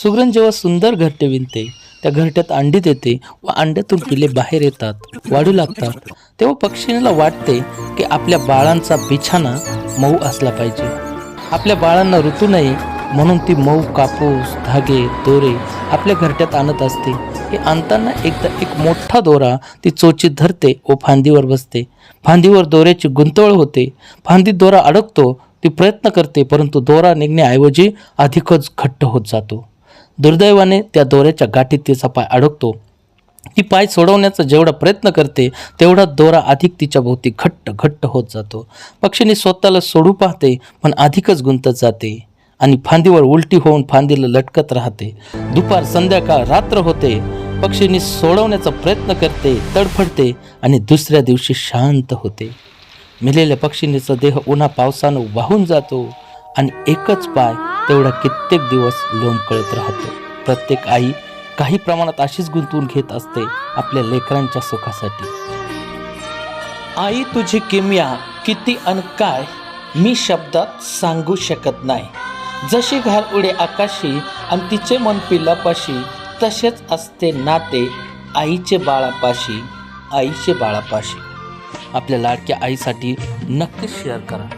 सुगरण जेव्हा सुंदर घरटे विणते, त्या घरट्यात अंडी देते व अंड्यातून पिले बाहेर येतात, वाढू लागतात, तेव्हा पक्षिणीला वाटते की आपल्या बाळांचा बिछाना मऊ असला पाहिजे. आपल्या बाळांना ऋतू नये म्हणून ती मऊ कापूस, धागे, दोरे आपल्या घरट्यात आणत असते. हे आणताना एकदा एक मोठा दोरा ती चोचीत धरते व फांदीवर बसते. फांदीवर दोऱ्याची गुंतवळ होते. फांदीत दोरा अडकतो. ती प्रयत्न करते, परंतु दोरा निघण्याऐवजी अधिकच घट्ट होत जातो. दुर्दैवाने त्या दोऱ्याच्या गाठीत तिचा पाय अडकतो. ती पाय सोडवण्याचा जेवढा प्रयत्न करते तेवढा दोरा अधिक तिच्या भोवती घट्ट होत जातो. पक्षीने स्वतःला सोडू पाहते, पण अधिकच गुंतत जाते आणि फांदीवर उलटी होऊन फांदीला लटकत राहते. दुपार, संध्याकाळ, रात्र होते. पक्षीने सोडवण्याचा प्रयत्न करते, तडफडते आणि दुसऱ्या दिवशी शांत होते. मेलेल्या पक्षिणीचा देह उन्हा पावसानं वाहून जातो आणि एकच पाय तेवढा कित्येक दिवस लोंबकळत राहतो. प्रत्येक आई काही प्रमाणात अशीच गुंतवून घेत असते आपल्या लेकरांच्या सुखासाठी. आई तुझी किमया किती अन काय मी शब्दात सांगू शकत नाही. जशी घार उडे आकाशी आणि तिचे मन पिलापाशी, तसेच असते नाते आईचे बाळापाशी. आपल्या लाडक्या आईसाठी नक्कीच शेअर करा.